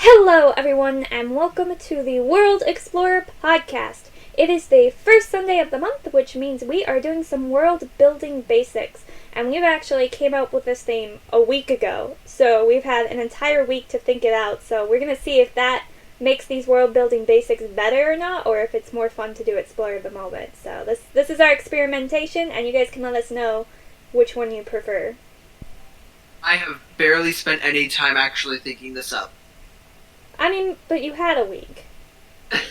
Hello, everyone, and welcome to the World Explorer podcast. It is the first Sunday of the month, which means we are doing some world building basics. And we've actually came up with this theme a week ago, so we've had an entire week to think it out. So we're going to see if that makes these world building basics better or not, or if it's more fun to do Explorer of the moment. So this is our experimentation, and you guys can let us know which one you prefer. I have barely spent any time actually thinking this up. I mean, but you had a week. And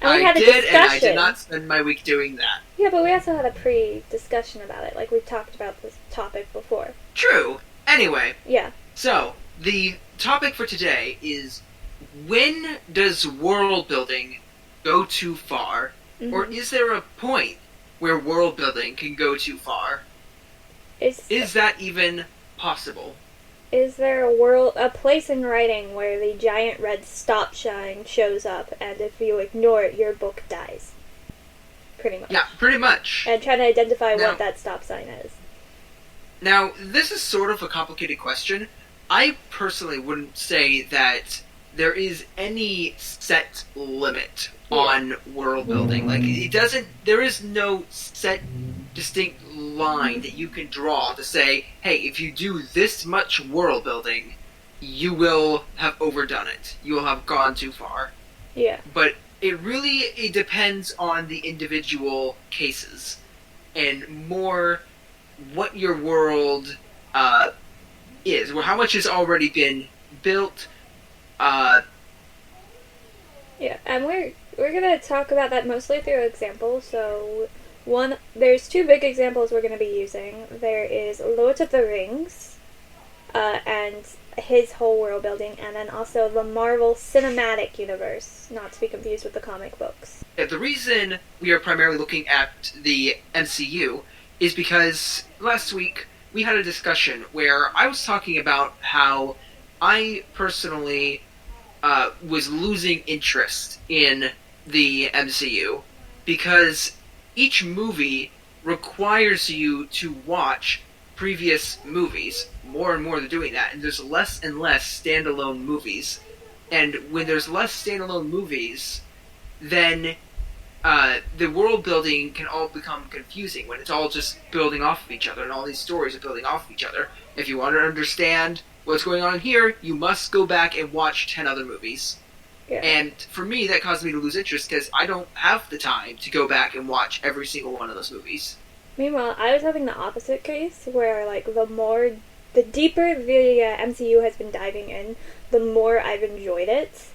I we had a did, discussion. and I did not spend my week doing that. Yeah, but we also had a pre-discussion about it. Like, we've talked about this topic before. True. Anyway. Yeah. So, the topic for today is, when does world building go too far? Mm-hmm. Or is there a point where world building can go too far? Is that even possible? Is there a place in writing where the giant red stop sign shows up, and if you ignore it, your book dies? Pretty much. Yeah, pretty much. And trying to identify what that stop sign is. Now, this is sort of a complicated question. I personally wouldn't say that there is any set limit on world building. Like, there is no set distinct line that you can draw to say, hey, if you do this much world building, you will have overdone it. You will have gone too far. Yeah. But it depends on the individual cases, and more what your world is, or how much has already been built. Yeah, and we're gonna talk about that mostly through examples. So there's two big examples we're gonna be using. There is Lord of the Rings, and his whole world building, and then also the Marvel Cinematic Universe, not to be confused with the comic books. Yeah, the reason we are primarily looking at the MCU is because last week we had a discussion where I was talking about how I personally was losing interest in the MCU because each movie requires you to watch previous movies. More and more they're doing that, and there's less and less standalone movies. And when there's less standalone movies, then the world building can all become confusing when it's all just building off of each other, and all these stories are building off of each other. If you want to understand what's going on here, you must go back and watch 10 other movies. Yeah. And for me, that caused me to lose interest because I don't have the time to go back and watch every single one of those movies. Meanwhile, I was having the opposite case, where like the deeper the MCU has been diving in, the more I've enjoyed it.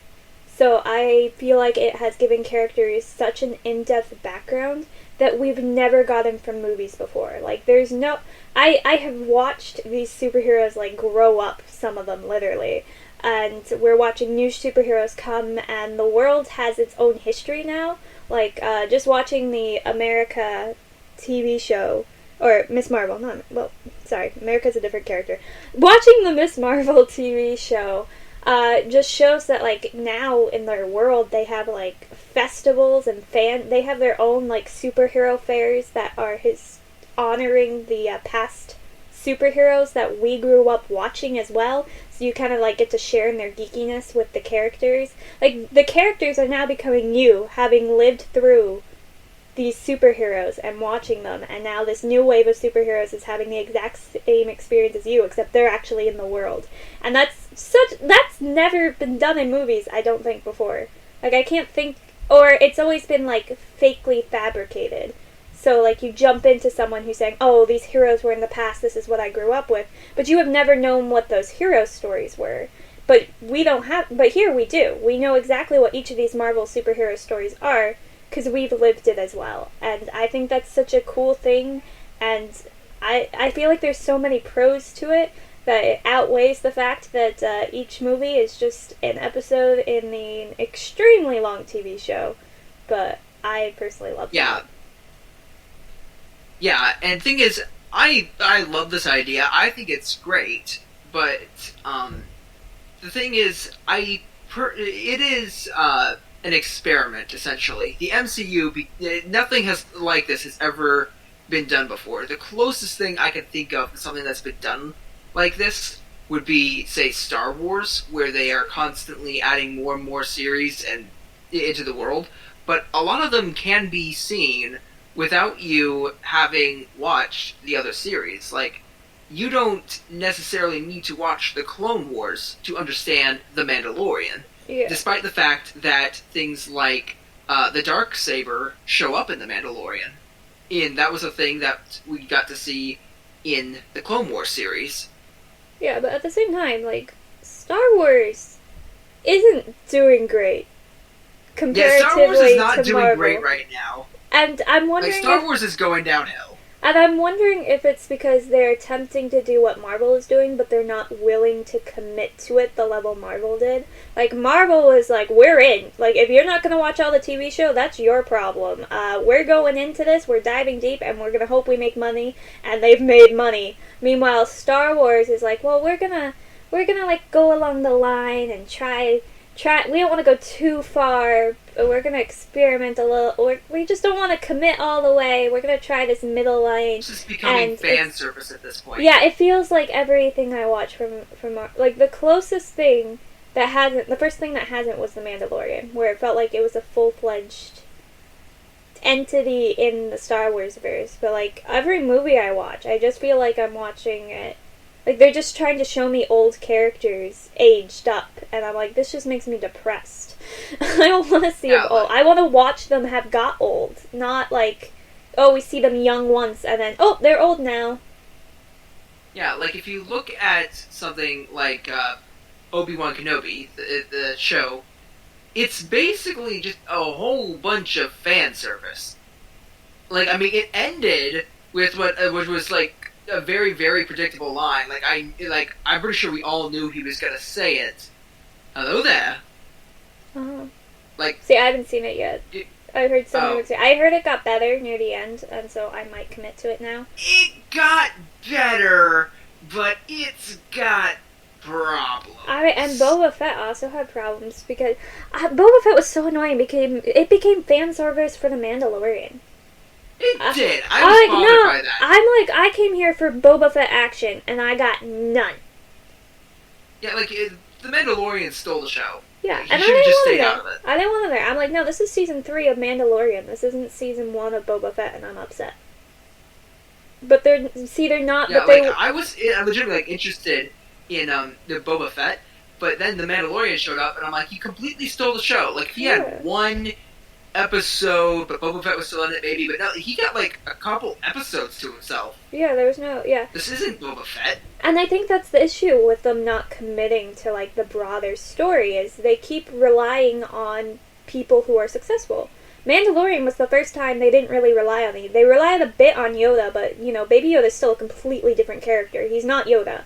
So I feel like it has given characters such an in-depth background that we've never gotten from movies before. Like, there's no... I have watched these superheroes, like, grow up, some of them, literally. And we're watching new superheroes come, and the world has its own history now. Like, just watching the America TV show, or Miss Marvel, America's a different character. Watching the Miss Marvel TV show just shows that, like, now in their world they have, like, festivals and they have their own, like, superhero fairs that are honoring the past superheroes that we grew up watching as well. So you kind of, like, get to share in their geekiness with the characters. Like, the characters are now becoming you, having lived through these superheroes and watching them, and now this new wave of superheroes is having the exact same experience as you, except they're actually in the world. And that's never been done in movies, I don't think, before. Like, I can't think, or it's always been, like, fakely fabricated. So, like, you jump into someone who's saying, oh, these heroes were in the past, this is what I grew up with, but you have never known what those hero stories were. But here we do. We know exactly what each of these Marvel superhero stories are, because we've lived it as well. And I think that's such a cool thing, and I feel like there's so many pros to it that it outweighs the fact that each movie is just an episode in the extremely long TV show. But I personally love that. Yeah, and the thing is, I love this idea. I think it's great, but the thing is, it is an experiment, essentially. The MCU, nothing like this has ever been done before. The closest thing I can think of to something that's been done like this would be, say, Star Wars, where they are constantly adding more and more series and into the world. But a lot of them can be seen without you having watched the other series. Like, you don't necessarily need to watch the Clone Wars to understand The Mandalorian. Yeah. Despite the fact that things like the Darksaber show up in The Mandalorian. And that was a thing that we got to see in the Clone Wars series. Yeah, but at the same time, like, Star Wars isn't doing great comparatively Yeah, Star Wars is not to doing Marvel. great right now. And I'm wondering Like, Star Wars is going downhill. And I'm wondering if it's because they're attempting to do what Marvel is doing, but they're not willing to commit to it the level Marvel did. Like, Marvel was like, we're in. Like, if you're not going to watch all the TV show, that's your problem. We're going into this, we're diving deep, and we're going to hope we make money, and they've made money. Meanwhile, Star Wars is like, well, we're gonna like, go along the line and try, we don't want to go too far. We're going to experiment a little. We just don't want to commit all the way. We're going to try this middle line. It's just becoming fan service at this point. Yeah, it feels like everything I watch from like, the closest thing that hasn't, the first thing that hasn't was The Mandalorian, where it felt like it was a full-fledged entity in the Star Wars verse. But, like, every movie I watch, I just feel like I'm watching it. Like, they're just trying to show me old characters aged up, and I'm like, this just makes me depressed. I don't want to see them old. I want to watch them have got old, not like, oh, we see them young once, and then, oh, they're old now. Yeah, like, if you look at something like Obi-Wan Kenobi, the show, it's basically just a whole bunch of fan service. Like, I mean, it ended with what was, like, a very, very predictable line. I'm pretty sure we all knew he was gonna say it. Hello there. Uh-huh. Like, see, I haven't seen it yet. I heard someone would say. I heard it got better near the end, and so I might commit to it now. It got better, but it's got problems. And Boba Fett also had problems because Boba Fett was so annoying. It became fan service for The Mandalorian. It did. I was bothered by that. I'm like, I came here for Boba Fett action, and I got none. Yeah, like, The Mandalorian stole the show. Yeah, like, and I didn't didn't just want stay it out of it. I didn't want it there. I'm like, no, this is season 3 of Mandalorian. This isn't season 1 of Boba Fett, and I'm upset. But they're not. Yeah, but they, I was legitimately, like, interested in the Boba Fett, but then The Mandalorian showed up, and I'm like, he completely stole the show. Like, he had one episode, but Boba Fett was still in it, maybe, but no, he got, like, a couple episodes to himself. Yeah, there was no, This isn't Boba Fett. And I think that's the issue with them not committing to, like, the broader story, is they keep relying on people who are successful. Mandalorian was the first time they didn't really rely on it. They relied a bit on Yoda, but, you know, Baby Yoda's still a completely different character. He's not Yoda.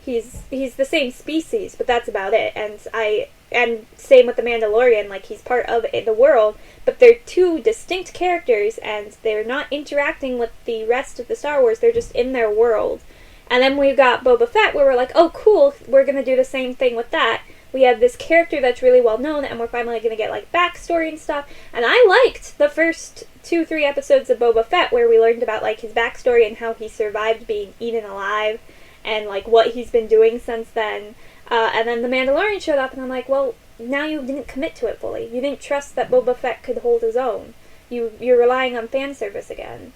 He's the same species, but that's about it. And same with the Mandalorian, like, he's part of the world, but they're two distinct characters, and they're not interacting with the rest of the Star Wars, they're just in their world. And then we've got Boba Fett, where we're like, oh, cool, we're gonna do the same thing with that. We have this character that's really well known, and we're finally gonna get, like, backstory and stuff. And I liked the first 2-3 episodes of Boba Fett, where we learned about, like, his backstory and how he survived being eaten alive, and, like, what he's been doing since then. And then The Mandalorian showed up, and I'm like, well, now you didn't commit to it fully. You didn't trust that Boba Fett could hold his own. You're relying on fan service again.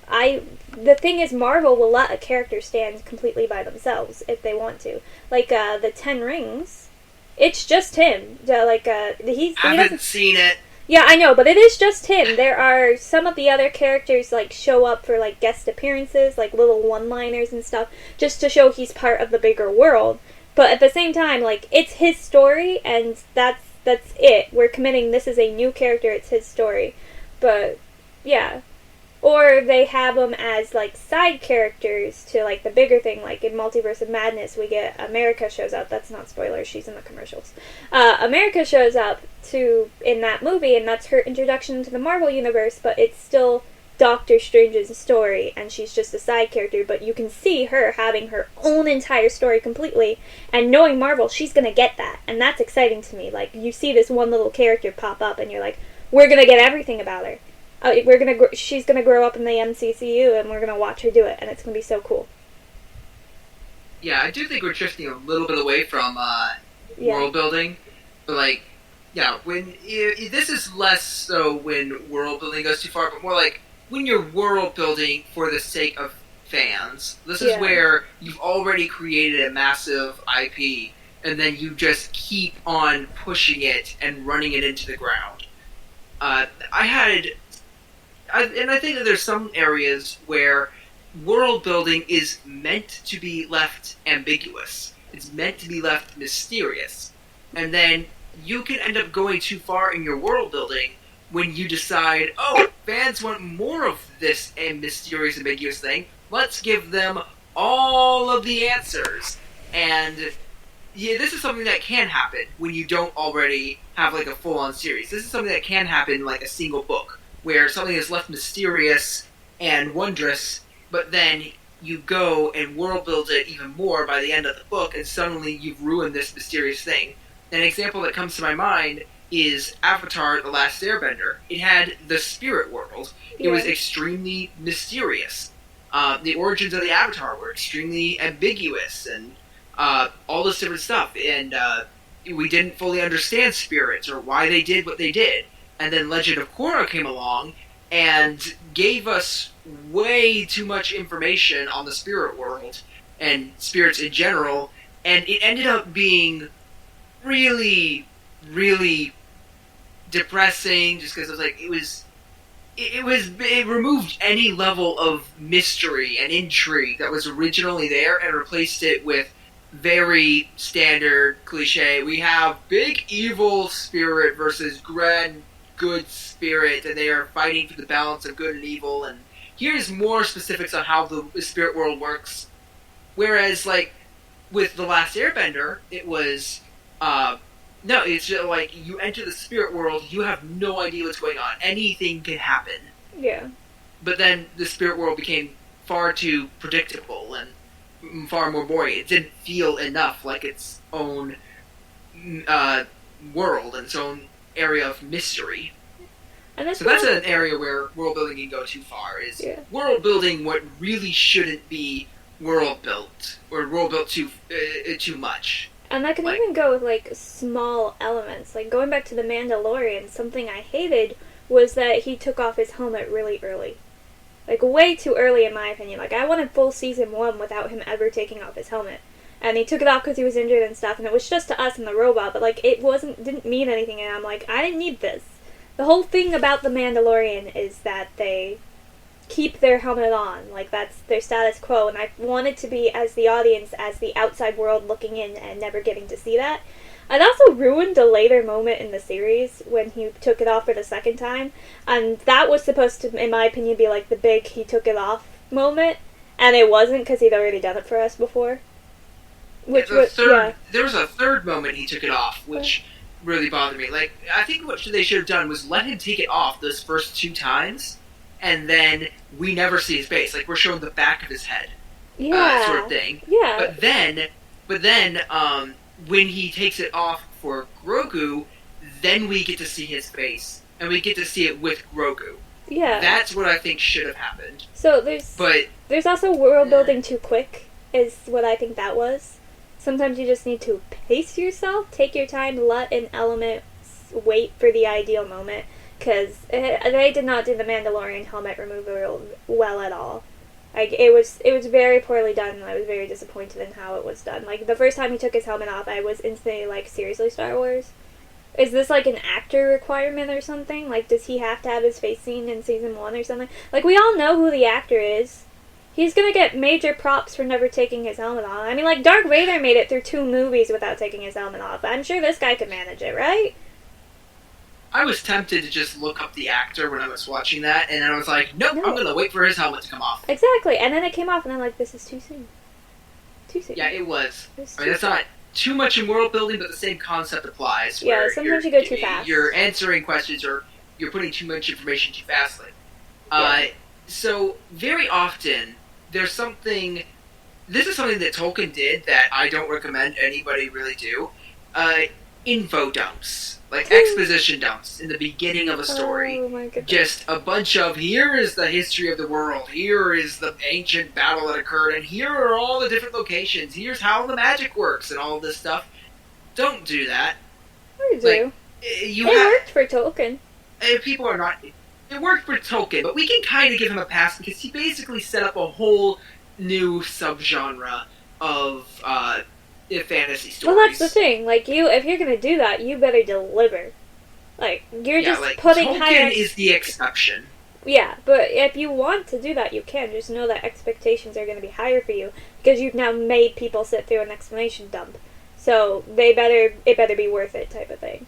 The thing is, Marvel will let a character stand completely by themselves if they want to. Like, the Ten Rings, it's just him. He haven't seen it. Yeah, I know, but it is just him. There are some of the other characters, like, show up for, like, guest appearances, like, little one-liners and stuff, just to show he's part of the bigger world. But at the same time, like, it's his story, and that's it. We're committing, this is a new character, it's his story. But, yeah. Or they have them as, like, side characters to, like, the bigger thing. Like, in Multiverse of Madness, we get America shows up. That's not spoilers, she's in the commercials. America shows up in that movie, and that's her introduction to the Marvel Universe, but it's still Doctor Strange's story, and she's just a side character, but you can see her having her own entire story completely, and knowing Marvel, she's gonna get that, and that's exciting to me. Like, you see this one little character pop up, and you're like, we're gonna get everything about her. She's gonna grow up in the MCCU, and we're gonna watch her do it, and it's gonna be so cool. Yeah, I do think we're drifting a little bit away from Yeah. world building, but like, yeah, this is less so when world building goes too far, but more like when you're world building for the sake of fans. This is Yeah. where you've already created a massive IP, and then you just keep on pushing it and running it into the ground. And I think that there's some areas where world building is meant to be left ambiguous. It's meant to be left mysterious. And then you can end up going too far in your world building when you decide, oh, fans want more of this mysterious, ambiguous thing. Let's give them all of the answers. And yeah, this is something that can happen when you don't already have like a full-on series. This is something that can happen like a single book, where something is left mysterious and wondrous, but then you go and world build it even more by the end of the book, and suddenly you've ruined this mysterious thing. An example that comes to my mind is Avatar: The Last Airbender. It had the spirit world. It was Yeah. extremely mysterious. The origins of the Avatar were extremely ambiguous, and all this different stuff. And we didn't fully understand spirits or why they did what they did. And then Legend of Korra came along and gave us way too much information on the spirit world and spirits in general, and it ended up being really, really depressing just because it removed any level of mystery and intrigue that was originally there and replaced it with very standard cliche. We have big evil spirit versus grand good spirit, and they are fighting for the balance of good and evil. And here's more specifics on how the spirit world works. Whereas, like with The Last Airbender, it was no, it's just like you enter the spirit world, you have no idea what's going on. Anything can happen. Yeah. But then the spirit world became far too predictable and far more boring. It didn't feel enough like its own world and its own area of mystery. And that's So that's an area where world building can go too far. Is world building what really shouldn't be world built, or world built too much. And that can even go with like small elements. Like going back to the Mandalorian, something I hated was that he took off his helmet really early. Like way too early in my opinion. Like I wanted full season 1 without him ever taking off his helmet. And he took it off because he was injured and stuff, and it was just to us and the robot, but like it didn't mean anything, and I'm like, I didn't need this. The whole thing about the Mandalorian is that they keep their helmet on. Like that's their status quo, and I wanted to be, as the audience, as the outside world looking in and never getting to see that. It also ruined a later moment in the series when he took it off for the second time, and that was supposed to, in my opinion, be like the big he took it off moment, and it wasn't because he'd already done it for us before. Which there was a third moment he took it off, which really bothered me. Like, I think what they should have done was let him take it off those first 2 times, and then we never see his face. Like, we're showing the back of his head, sort of thing. Yeah. But then, when he takes it off for Grogu, then we get to see his face, and we get to see it with Grogu. Yeah. That's what I think should have happened. So there's also world building too quick, is what I think that was. Sometimes you just need to pace yourself, take your time, let an element wait for the ideal moment, because they did not do the Mandalorian helmet removal well at all. Like it was very poorly done, and I was very disappointed in how it was done. Like the first time he took his helmet off, I was instantly like, seriously, Star Wars? Is this like an actor requirement or something? Like, does he have to have his face seen in season 1 or something? Like, we all know who the actor is. He's gonna get major props for never taking his helmet off. I mean, like, Darth Vader made it through 2 movies without taking his helmet off. I'm sure this guy could manage it, right? I was tempted to just look up the actor when I was watching that, and I was like, nope, I'm gonna wait for his helmet to come off. Exactly, and then it came off, and I'm like, this is too soon. Too soon. Yeah, it was. I mean, that's not too much in world building, but the same concept applies. Yeah, sometimes you go too fast. You're answering questions, or you're putting too much information too fastly. So, very often, there's something... This is something that Tolkien did that I don't recommend anybody really do. info dumps, like exposition dumps in the beginning of a story. Oh my goodness. Just a bunch of, here is the history of the world, here is the ancient battle that occurred, and here are all the different locations, here's how the magic works, and all this stuff. Don't do that. I do. It worked for Tolkien. People are not... It worked for Tolkien, but we can kind of give him a pass because he basically set up a whole new subgenre of fantasy stories. Well, that's the thing. Like, if you're gonna do that, you better deliver. Like, you're just putting Tolkien is the exception. Yeah, but if you want to do that, you can. Just know that expectations are going to be higher for you because you've now made people sit through an explanation dump. So it better be worth it, type of thing.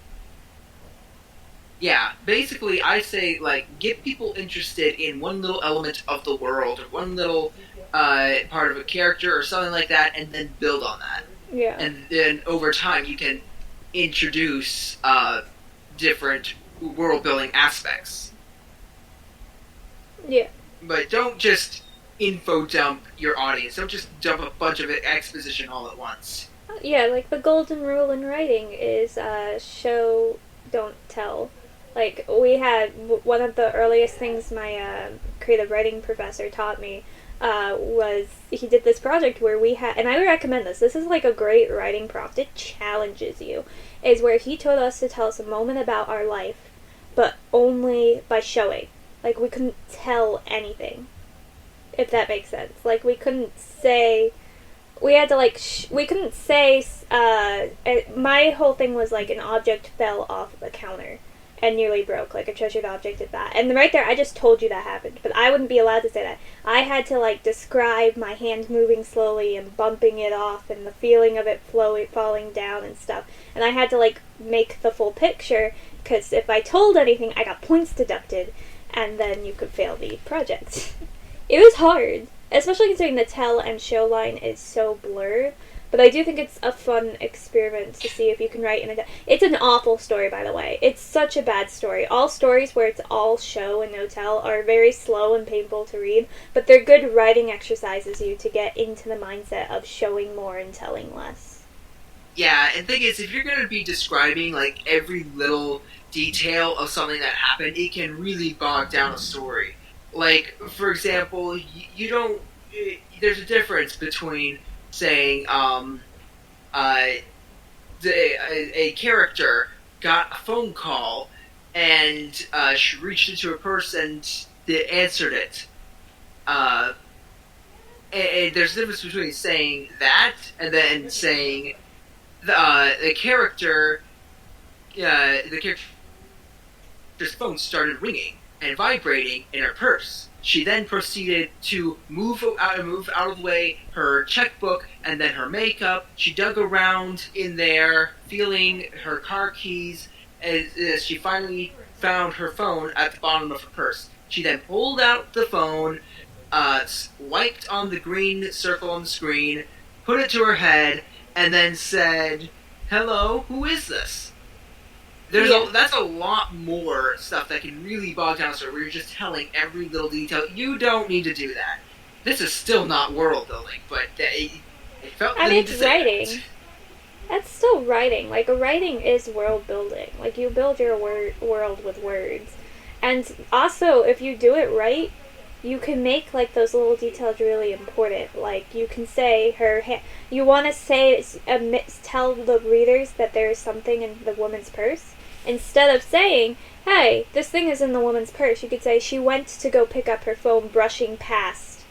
Yeah, basically, I say, like, get people interested in one little element of the world, or one little part of a character, or something like that, and then build on that. Yeah. And then, over time, you can introduce different world-building aspects. Yeah. But don't just info dump your audience. Don't just dump a bunch of exposition all at once. Yeah, like, the golden rule in writing is show, don't tell. Like, we had one of the earliest things my creative writing professor taught me was he did this project where we had, and I would recommend this. This is like a great writing prompt. It challenges you. Is where he told us to tell us a moment about our life, but only by showing. Like, we couldn't tell anything, if that makes sense. Like, we couldn't say. We had to, like, we couldn't say. My whole thing was like an object fell off the counter and nearly broke, like a treasured object at that. And right there, I just told you that happened, but I wouldn't be allowed to say that. I had to, like, describe my hand moving slowly and bumping it off and the feeling of it falling down and stuff. And I had to, like, make the full picture, because if I told anything, I got points deducted, and then you could fail the project. It was hard, especially considering the tell and show line is so blurred. But I do think it's a fun experiment to see if you can write in a... It's an awful story, by the way. It's such a bad story. All stories where it's all show and no tell are very slow and painful to read, but they're good writing exercises you to get into the mindset of showing more and telling less. Yeah, and the thing is, if you're going to be describing, like, every little detail of something that happened, it can really bog down a story. Like, for example, you don't... There's a difference between saying a character got a phone call and she reached into her purse and answered it. And there's a difference between saying that and then saying the character's phone started ringing and vibrating in her purse. She then proceeded to move out of the way her checkbook and then her makeup. She dug around in there, feeling her car keys, as she finally found her phone at the bottom of her purse. She then pulled out the phone, swiped on the green circle on the screen, put it to her head, and then said, "Hello, who is this?" That's a lot more stuff that can really bog down a story where you're just telling every little detail. You don't need to do that. This is still not world building, but it felt the need to say writing. That's still writing. Like, writing is world building. Like, you build your world with words. And also, if you do it right, you can make, like, those little details really important. Like, you can say you want to say, tell the readers that there is something in the woman's purse. Instead of saying, hey, this thing is in the woman's purse, you could say she went to go pick up her phone brushing past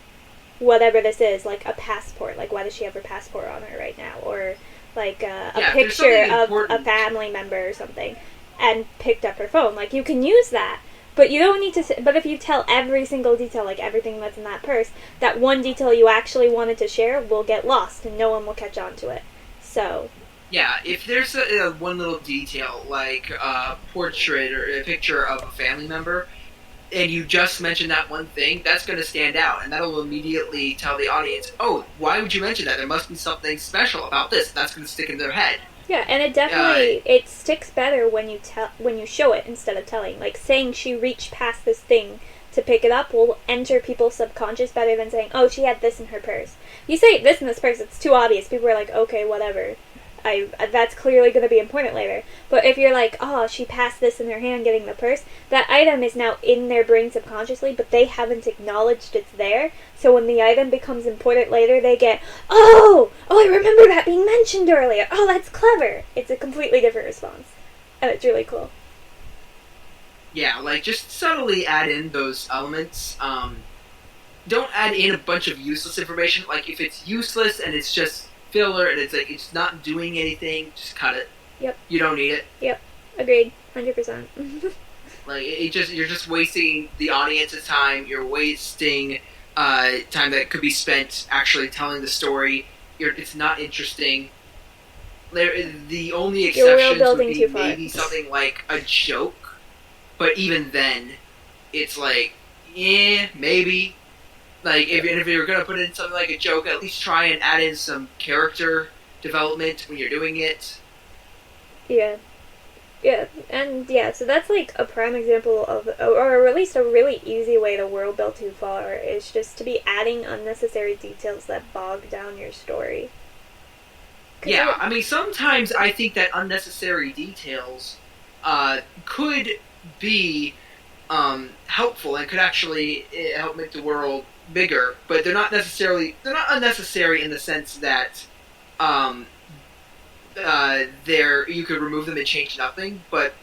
whatever this is, like a passport. Like, why does she have her passport on her right now? Or, like, a picture of a family member or something, and picked up her phone. Like, you can use that. But you don't need to but if you tell every single detail, like everything that's in that purse, that one detail you actually wanted to share will get lost and no one will catch on to it. So... Yeah, if there's one little detail, like a portrait or a picture of a family member, and you just mention that one thing, that's going to stand out, and that'll immediately tell the audience, oh, why would you mention that? There must be something special about this. That's going to stick in their head. Yeah, and it definitely, it sticks better when you show it instead of telling. Like, saying she reached past this thing to pick it up will enter people's subconscious better than saying, oh, she had this in her purse. You say this in this purse, it's too obvious. People are like, okay, whatever. that's clearly going to be important later. But if you're like, oh, she passed this in her hand getting the purse, that item is now in their brain subconsciously, but they haven't acknowledged it's there. So when the item becomes important later, they get, oh, I remember that being mentioned earlier. Oh, that's clever. It's a completely different response. And it's really cool. Yeah, like, just subtly add in those elements. Don't add in a bunch of useless information. Like, if it's useless and it's just filler and it's like it's not doing anything, just cut it. Yep. You don't need it. Yep. Agreed. 100%. Like, you're just wasting the audience's time. You're wasting time that could be spent actually telling the story. It's not interesting. The only exceptions would be maybe something like a joke, but even then, it's like, maybe. Like, if you're gonna put in something like a joke, at least try and add in some character development when you're doing it. Yeah. Yeah, and yeah, so that's like a prime example of, or at least a really easy way to world build too far, is just to be adding unnecessary details that bog down your story. Yeah, I mean, sometimes I think that unnecessary details could be helpful and could actually help make the world bigger, but they're not unnecessary in the sense that you could remove them and change nothing, but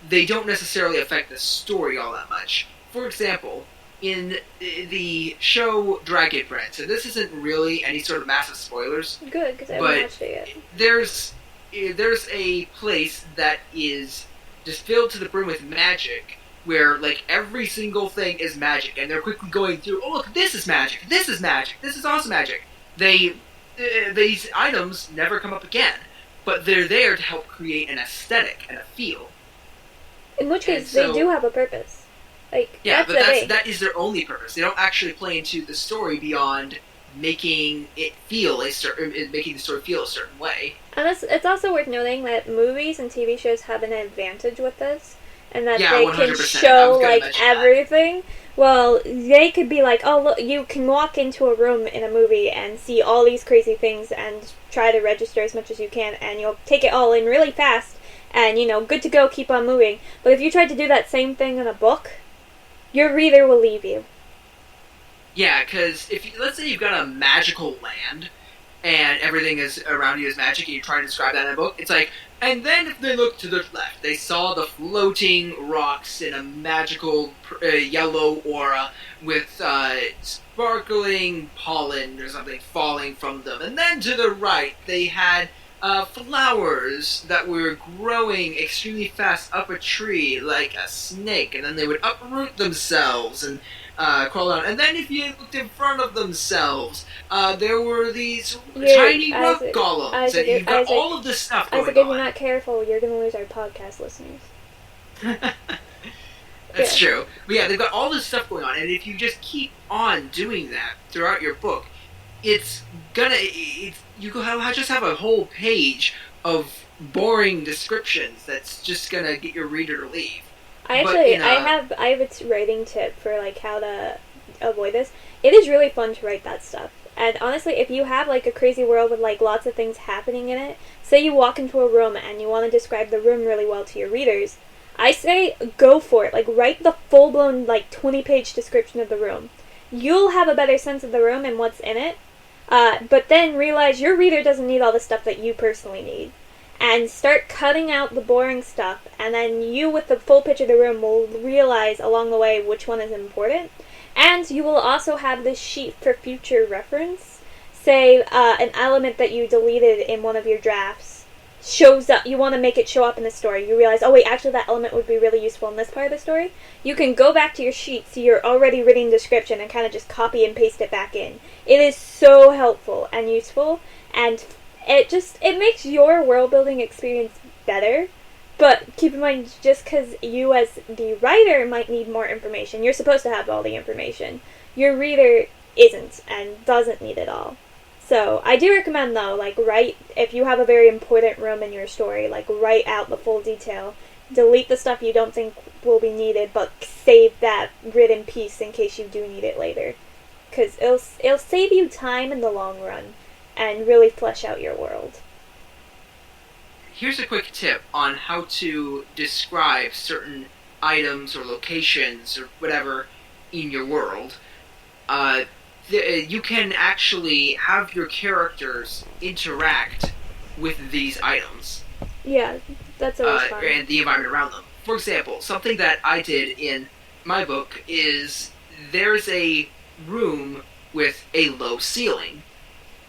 they don't necessarily affect the story all that much. For example, in the show Dragon Prince, and this isn't really any sort of massive spoilers. Good, because I haven't watched it yet. There's a place that is just filled to the brim with magic, where, like, every single thing is magic, and they're quickly going through, oh, look, this is magic, this is magic, this is also magic. These items never come up again, but they're there to help create an aesthetic and a feel. In which case, they do have a purpose. Like, yeah, but that is their only purpose. They don't actually play into the story beyond making the story feel a certain way. And it's also worth noting that movies and TV shows have an advantage with this, and that they 100%. Can show, like, everything. Well, they could be like, oh, look, you can walk into a room in a movie and see all these crazy things and try to register as much as you can, and you'll take it all in really fast, and, good to go, keep on moving. But if you tried to do that same thing in a book, your reader will leave you. Yeah, because let's say you've got a magical land, and everything is around you is magic, and you try to describe that in a book, it's like, and then if they looked to the left, they saw the floating rocks in a magical yellow aura with sparkling pollen or something falling from them. And then to the right, they had flowers that were growing extremely fast up a tree like a snake, and then they would uproot themselves and crawl down. And then if you looked in front of themselves, there were these tiny rock golems, and you've got all of this stuff going on. Isaac, if you're not careful, you're going to lose our podcast listeners. That's true. But yeah, they've got all this stuff going on, and if you just keep on doing that throughout your book, you just have a whole page of boring descriptions that's just gonna get your reader to leave. I have a writing tip for, like, how to avoid this. It is really fun to write that stuff. And honestly, if you have, like, a crazy world with, like, lots of things happening in it, say you walk into a room and you want to describe the room really well to your readers, I say go for it. Like, write the full-blown, like, 20-page description of the room. You'll have a better sense of the room and what's in it, but then realize your reader doesn't need all the stuff that you personally need. And start cutting out the boring stuff, and then you, with the full picture of the room, will realize along the way which one is important. And you will also have this sheet for future reference. Say an element that you deleted in one of your drafts shows up, you want to make it show up in the story. You realize, oh wait, actually that element would be really useful in this part of the story. You can go back to your sheet, see your already written description, and kind of just copy and paste it back in. It is so helpful and useful, and it makes your world building experience better. But keep in mind, just because you as the writer might need more information, you're supposed to have all the information. Your reader isn't and doesn't need it all. So I do recommend, though, like, if you have a very important room in your story, like, write out the full detail. Delete the stuff you don't think will be needed, but save that written piece in case you do need it later. Because it'll save you time in the long run and really flesh out your world. here's a quick tip on how to describe certain items or locations or whatever in your world. Uh, you can actually have your characters interact with these items Yeah, that's always fun. and the environment around them. For example, something that I did in my book is there's a room with a low ceiling,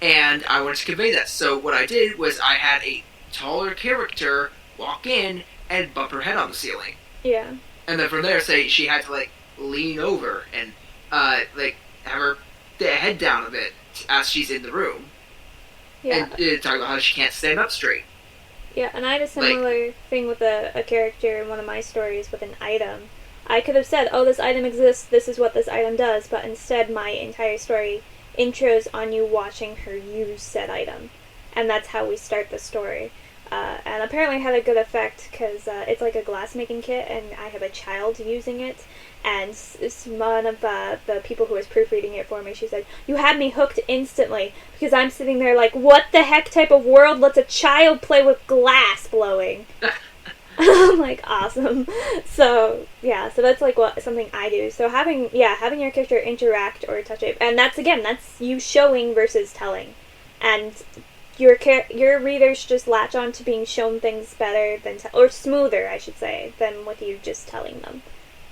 and I wanted to convey that. So what I did was I had a taller character walk in and bump her head on the ceiling, Yeah. and then from there, say she had to like lean over and like have her head down a bit as she's in the room, Yeah. and talk about how she can't stand up straight. Yeah, and I had a similar thing with a character in one of my stories with an item. I could have said, oh, this item exists, this is what this item does, but instead my entire story intros on you watching her use said item. And that's how we start the story. And apparently it had a good effect because it's like a glass-making kit, and I have a child using it. And one of the people who was proofreading it for me, she said, you had me hooked instantly, because I'm sitting there like, what the heck type of world lets a child play with glass blowing? I'm like, awesome. So, yeah, so that's like something I do. So having your character interact or touch it, and that's you showing versus telling. And your readers just latch on to being shown things better than or smoother, I should say, than with you just telling them.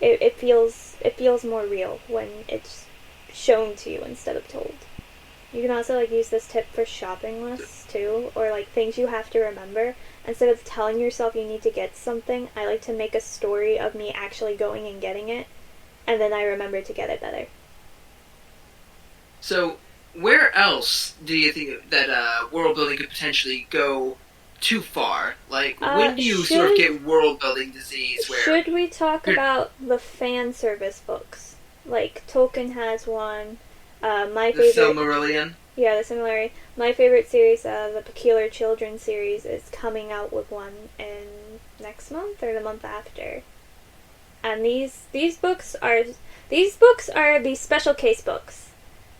It feels more real when it's shown to you instead of told. You can also like use this tip for shopping lists too, or like things you have to remember. Instead of telling yourself you need to get something, I like to make a story of me actually going and getting it, and then I remember to get it better. So, where else do you think that world building could potentially go too far? Like, when do you sort of get world building disease? Where should we talk about the fan service books? Like Tolkien has one. My favorite. The Silmarillion. Yeah, the Silmarillion. My favorite series, the Peculiar Children series, is coming out with one in next month or the month after. And these books are the special case books.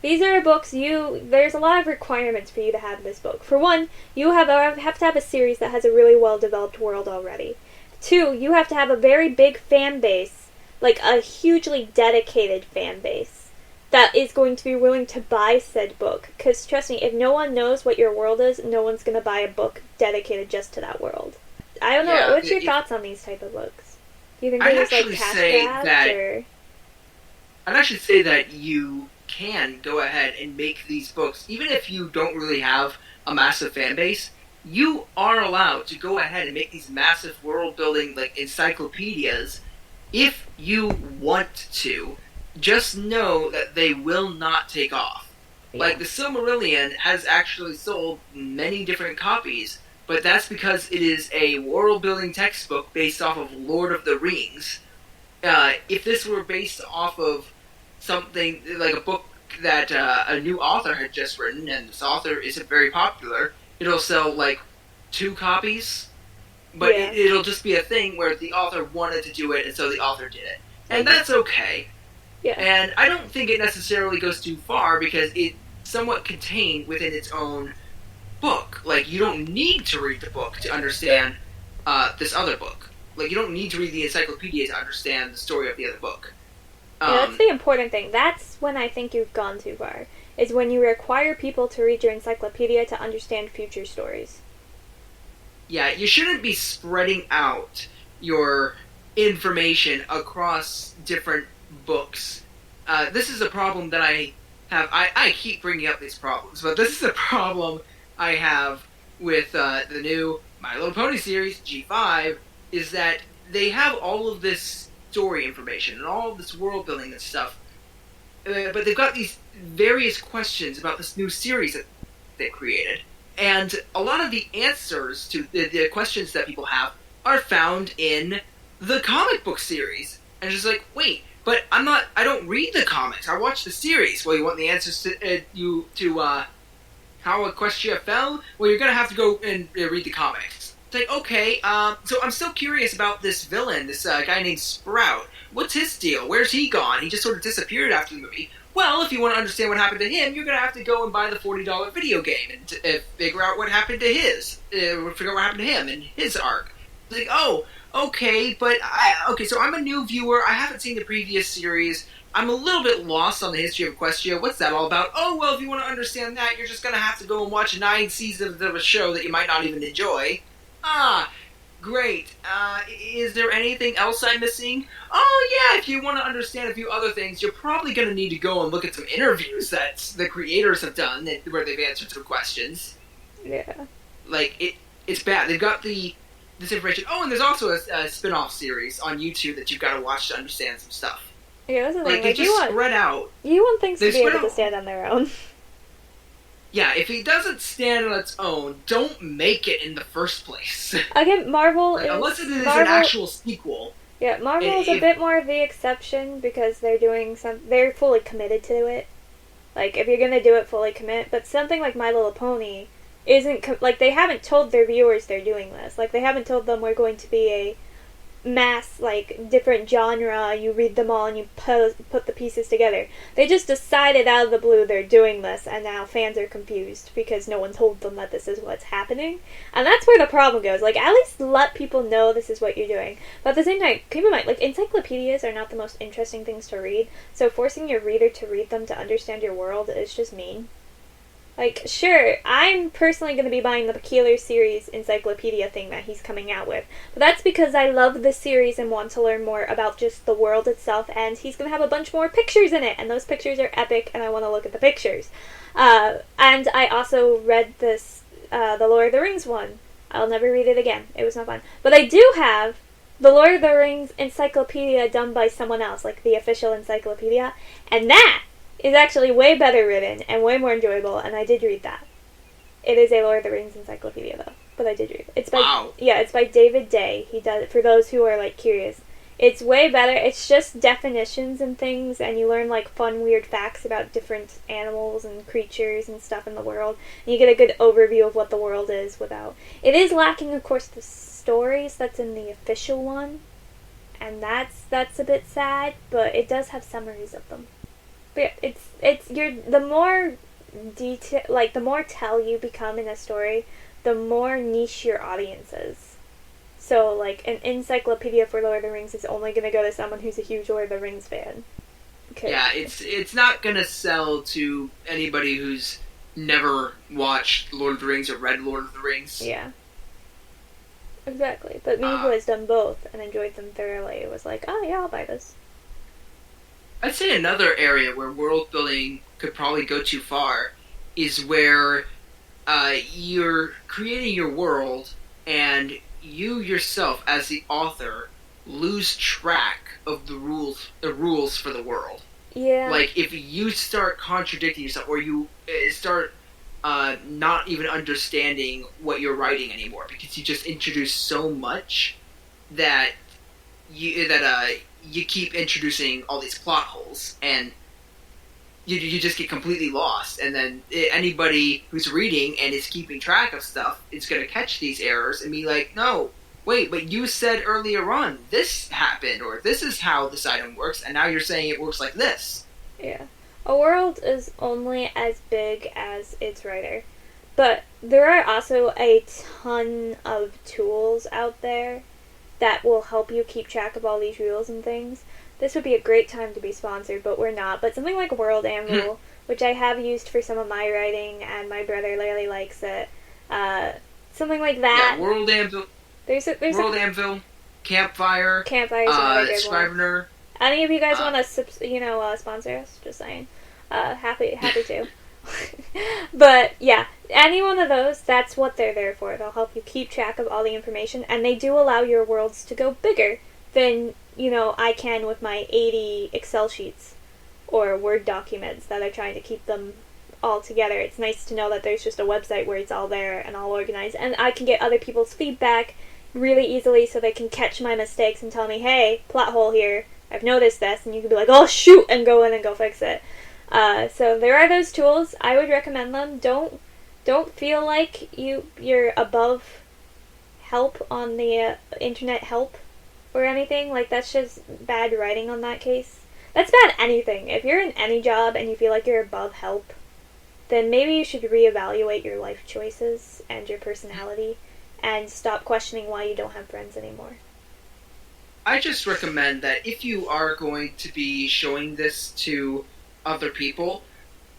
These are books there's a lot of requirements for you to have this book. For one, you have to have a series that has a really well developed world already. Two, you have to have a very big fan base, like a hugely dedicated fan base, that is going to be willing to buy said book. Because trust me, if no one knows what your world is, no one's going to buy a book dedicated just to that world. I don't know, what's your thoughts on these type of books? Do you think they're just like cash grabs, or? I'd actually say that you can go ahead and make these books, even if you don't really have a massive fan base. You are allowed to go ahead and make these massive world building like encyclopedias if you want to. Just know that they will not take off. Yeah. Like the Silmarillion has actually sold many different copies, but that's because it is a world building textbook based off of Lord of the Rings. If this were based off of something like a book that a new author had just written, and this author isn't very popular, it'll sell like 2 copies, but it'll just be a thing where the author wanted to do it, and so the author did it. And that's okay. Yeah. And I don't think it necessarily goes too far, because it's somewhat contained within its own book. Like, you don't need to read the book to understand this other book. Like, you don't need to read the encyclopedia to understand the story of the other book. Yeah, that's the important thing. That's when I think you've gone too far, is when you require people to read your encyclopedia to understand future stories. Yeah, you shouldn't be spreading out your information across different books. This is a problem that I have. I keep bringing up these problems, but this is a problem I have with the new My Little Pony series, G5, is that they have all of this story information and all of this world building and stuff, but they've got these various questions about this new series that they created, and a lot of the answers to the questions that people have are found in the comic book series. And it's just like, wait, but I don't read the comics, I watch the series. Well, you want the answers to how Equestria fell? Well, you're gonna have to go and read the comics. It's like, okay, so I'm still curious about this villain, this guy named Sprout. What's his deal? Where's he gone? He just sort of disappeared after the movie. well, if you want to understand what happened to him, you're going to have to go and buy the $40 video game and figure out what happened to figure out what happened to him and his arc. It's like, oh, okay, okay, so I'm a new viewer. I haven't seen the previous series. I'm a little bit lost on the history of Equestria. What's that all about? Oh, well, if you want to understand that, you're just going to have to go and watch 9 seasons of a show that you might not even enjoy. Ah, great. Is there anything else I'm missing? Oh, yeah, if you want to understand a few other things, you're probably going to need to go and look at some interviews that the creators have done where they've answered some questions. Yeah. Like, it's bad. They've got this information. Oh, and there's also a spin-off series on YouTube that you've got to watch to understand some stuff. Yeah, that's the thing. Like, they just spread out. You want things to be able to stand on their own. Yeah, if it doesn't stand on its own, don't make it in the first place. Again, Marvel is... Unless it is an actual sequel. Yeah, Marvel is a bit more the exception because they're fully committed to it. Like, if you're gonna do it, fully commit. But something like My Little Pony isn't... like, they haven't told their viewers they're doing this. Like, they haven't told them we're going to be a mass, like, different genre, you read them all and you put the pieces together. They just decided out of the blue they're doing this, and now fans are confused because no one told them that this is what's happening. And that's where the problem goes. Like, at least let people know this is what you're doing. But at the same time, keep in mind, like, encyclopedias are not the most interesting things to read, so forcing your reader to read them to understand your world is just mean. Like, sure, I'm personally going to be buying the Peculiar Series encyclopedia thing that he's coming out with. But that's because I love the series and want to learn more about just the world itself, and he's going to have a bunch more pictures in it, and those pictures are epic, and I want to look at the pictures. And I also read this, the Lord of the Rings one. I'll never read it again. It was not fun. But I do have the Lord of the Rings encyclopedia done by someone else, like the official encyclopedia, and that is actually way better written and way more enjoyable, and I did read that. It is a Lord of the Rings encyclopedia, though, but I did read it. It's by it's by David Day. He does it for those who are like curious. It's way better. It's just definitions and things, and you learn like fun, weird facts about different animals and creatures and stuff in the world. And you get a good overview of what the world is without. It is lacking, of course, the stories that's in the official one, and that's a bit sad. But it does have summaries of them. But yeah, the more detail, like the more tell you become in a story, the more niche your audience is. So like an encyclopedia for Lord of the Rings is only going to go to someone who's a huge Lord of the Rings fan. Yeah, it's not going to sell to anybody who's never watched Lord of the Rings or read Lord of the Rings. Yeah. Exactly. But me who has done both and enjoyed them thoroughly was like, oh yeah, I'll buy this. I'd say another area where world building could probably go too far is where you're creating your world and you yourself, as the author, lose track of the rules for the world. Yeah. Like, if you start contradicting yourself, or you start not even understanding what you're writing anymore, because you just introduce so much that you keep introducing all these plot holes, and you just get completely lost. And then anybody who's reading and is keeping track of stuff is going to catch these errors and be like, no, wait, but you said earlier on this happened, or this is how this item works, and now you're saying it works like this. Yeah. A world is only as big as its writer. But there are also a ton of tools out there that will help you keep track of all these rules and things. This would be a great time to be sponsored, but we're not. But something like World Anvil, which I have used for some of my writing, and my brother Larry likes it. Something like that. Yeah, World Anvil. Anvil, Campfire, Scrivener. Any of you guys want to, sponsor us? Just saying. Happy to. But yeah, any one of those, that's what they're there for. They'll help you keep track of all the information, and they do allow your worlds to go bigger than, I can with my 80 Excel sheets or Word documents that are trying to keep them all together. It's nice to know that there's just a website where it's all there and all organized, and I can get other people's feedback really easily so they can catch my mistakes and tell me, hey, plot hole here, I've noticed this, and you can be like, oh shoot, and go in and go fix it. So there are those tools. I would recommend them. Don't feel like you're above help on the internet help or anything. Like, that's just bad writing on that case. That's about anything. If you're in any job and you feel like you're above help, then maybe you should reevaluate your life choices and your personality and stop questioning why you don't have friends anymore. I just recommend that if you are going to be showing this to other people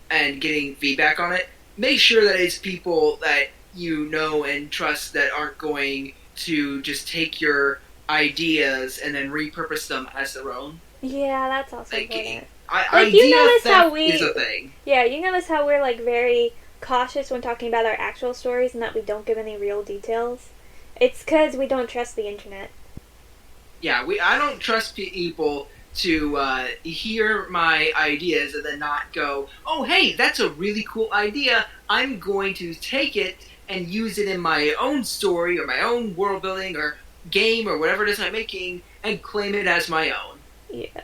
and getting feedback on it, make sure that it's people that you know and trust that aren't going to just take your ideas and then repurpose them as their own. Yeah, that's also important. Idea you notice theft how we is a thing. Yeah, you notice how we're like very cautious when talking about our actual stories and that we don't give any real details. It's because we don't trust the internet. Yeah, I don't trust people to hear my ideas and then not go, oh, hey, that's a really cool idea. I'm going to take it and use it in my own story or my own world building or game or whatever it is I'm making and claim it as my own. Yeah.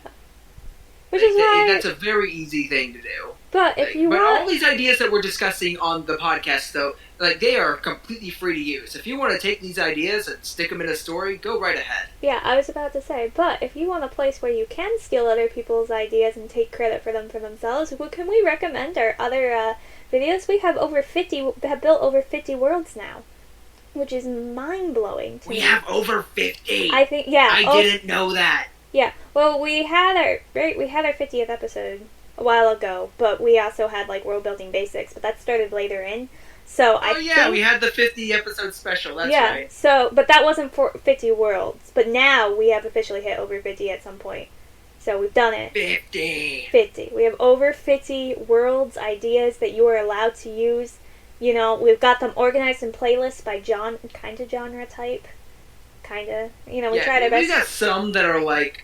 Which is why... That's a very easy thing to do. But if you But want... all these ideas that we're discussing on the podcast, though, like, they are completely free to use. If you want to take these ideas and stick them in a story, go right ahead. Yeah, I was about to say, but if you want a place where you can steal other people's ideas and take credit for them for themselves, what can we recommend our other videos? We have built over 50 worlds now, which is mind-blowing to me. We have over 50! I think, yeah. I didn't know that. Yeah, well, we had our 50th episode a while ago, but we also had, like, World Building Basics, but that started later in. So we had the 50 episode special, that's right. Yeah, so, but that wasn't for 50 worlds, but now we have officially hit over 50 at some point. So we've done it. 50. We have over 50 worlds, ideas that you are allowed to use. You know, we've got them organized in playlists by kind of genre type. Kinda. You know, we tried our best. We got some that are like,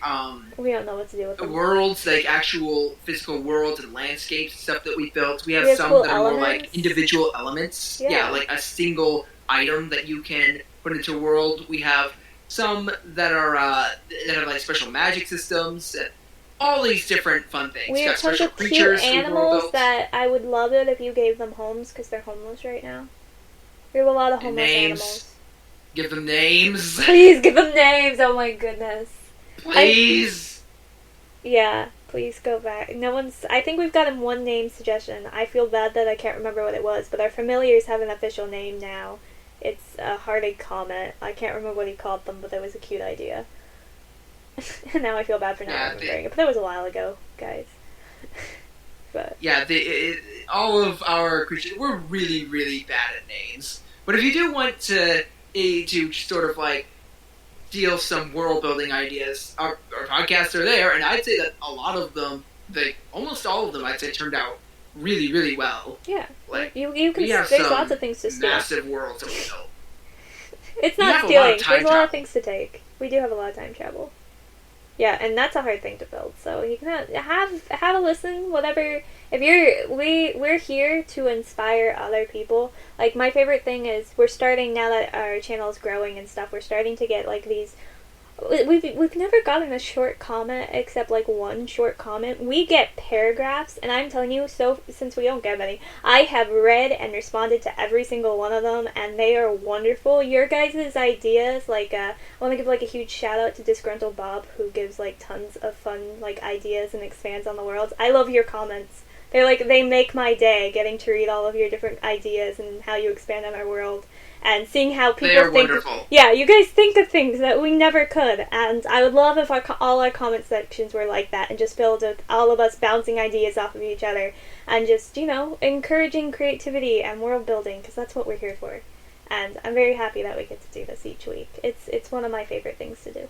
we don't know what to do with them. Worlds, like actual physical worlds and landscapes and stuff that we built. We have some cool that are more like individual elements. Yeah, like a single item that you can put into a world. We have some that are like special magic systems. And all these different fun things. We have tons of cute animals that I would love it if you gave them homes because they're homeless right now. We have a lot of homeless animals. Give them names. Please give them names. Oh my goodness. Please. Yeah, please go back. I think we've gotten one name suggestion. I feel bad that I can't remember what it was, but our familiars have an official name now. It's a Hearted Comet. I can't remember what he called them, but that was a cute idea. And now I feel bad for not remembering it, but that was a while ago, guys. But yeah, all of our creatures, we're really, really bad at names. But if you do want to sort of like steal some world building ideas, our podcasts are there, and I'd say that a lot of them, almost all of them, I'd say turned out really, really well. Yeah, like you can. There's lots of things to steal. Massive worlds that we built. It's not stealing. There's a lot of things to take. We do have a lot of time travel. Yeah, and that's a hard thing to build. So you can have a listen, whatever. If we're here to inspire other people. Like my favorite thing is we're starting now that our channel is growing and stuff. We're starting to get like these. We've never gotten a short comment except like one short comment. We get paragraphs, and I'm telling you, so since we don't get many, I have read and responded to every single one of them, and they are wonderful. Your guys' ideas, like I want to give like a huge shout out to Disgruntled Bob, who gives like tons of fun like ideas and expands on the world. I love your comments. They make my day getting to read all of your different ideas and how you expand on our world. And seeing how people think... wonderful. Yeah, you guys think of things that we never could. And I would love if all our comment sections were like that and just filled with all of us bouncing ideas off of each other. And just, encouraging creativity and world building, because that's what we're here for. And I'm very happy that we get to do this each week. It's one of my favorite things to do.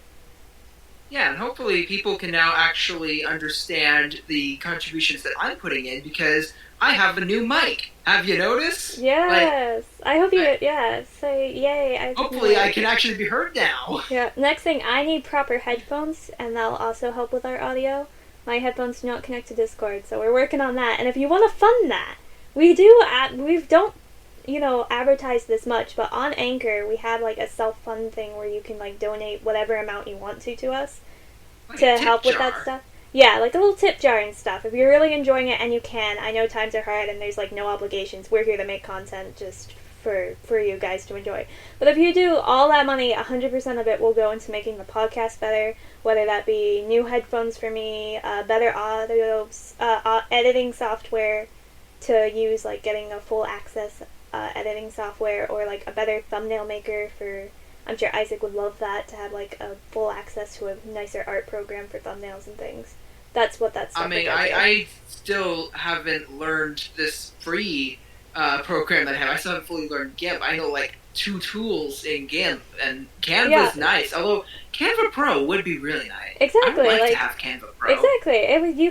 Yeah, and hopefully people can now actually understand the contributions that I'm putting in, because I have a new mic. Have you noticed? Yes. I hope you... Say yay. Hopefully I can actually be heard now. Yeah. Next thing, I need proper headphones, and that'll also help with our audio. My headphones do not connect to Discord, so we're working on that. And if you want to fund that, we don't advertise this much, but on Anchor we have like a self-fund thing where you can like donate whatever amount you want to us like to help with that stuff. Yeah, like a little tip jar and stuff. If you're really enjoying it and you can, I know times are hard and there's like no obligations. We're here to make content just for you guys to enjoy. But if you do all that money, 100% of it will go into making the podcast better, whether that be new headphones for me, better audio, editing software to use, like getting a full access editing software, or like a better thumbnail maker for, I'm sure Isaac would love that, to have like a full access to a nicer art program for thumbnails and things. That's what that stuff is. I still haven't learned this free program that I have. I still haven't fully learned GIMP. I know like 2 tools in GIMP, and Canva's nice. Although Canva Pro would be really nice. Exactly. I would like to have Canva Pro. Exactly.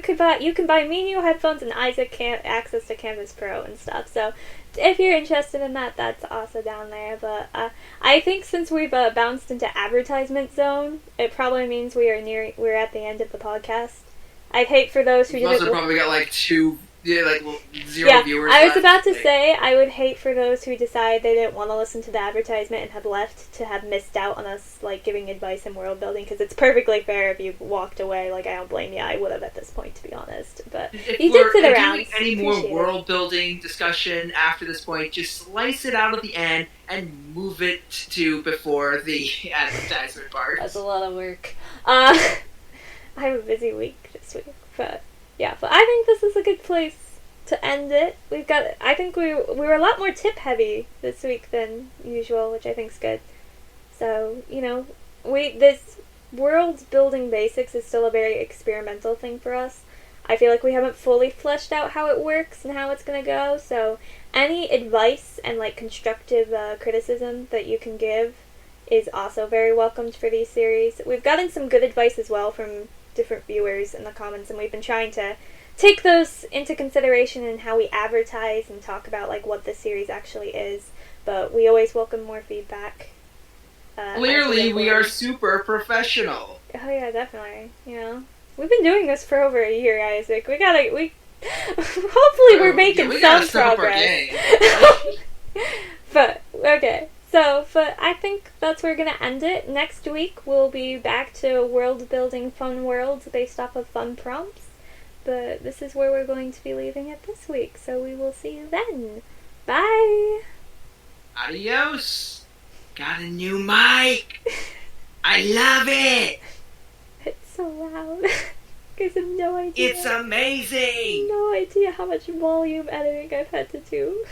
You can buy me new headphones, and Isaac can't access to Canvas Pro and stuff. So if you're interested in that, that's also down there. But I think since we've bounced into advertisement zone, it probably means we're at the end of the podcast. I'd hate for those who didn't... probably got like 0 viewers I was about to like, say, I would hate for those who decide they didn't want to listen to the advertisement and have left to have missed out on us, like, giving advice in world building, because it's perfectly fair if you walked away. Like, I don't blame you. I would have at this point, to be honest. But you did sit around. If any more world building discussion after this point, just slice it out at the end and move it to before the advertisement part. That's a lot of work. I have a busy week this week, but yeah, but I think this is a good place to end it. I think we were a lot more tip heavy this week than usual, which I think is good. So, this world building basics is still a very experimental thing for us. I feel like we haven't fully fleshed out how it works and how it's going to go, so any advice and like constructive criticism that you can give is also very welcomed for these series. We've gotten some good advice as well from different viewers in the comments, and we've been trying to take those into consideration in how we advertise and talk about like what the series actually is, but we always welcome more feedback. Clearly we are super professional. Oh yeah, definitely. We've been doing this for over a year, Isaac. Hopefully we're making some progress. But okay, but I think that's where we're gonna end it. Next week we'll be back to world building fun worlds based off of fun prompts. But this is where we're going to be leaving it this week, so we will see you then. Bye! Adios! Got a new mic! I love it! It's so loud. You guys have no idea. It's amazing! No idea how much volume editing I've had to do.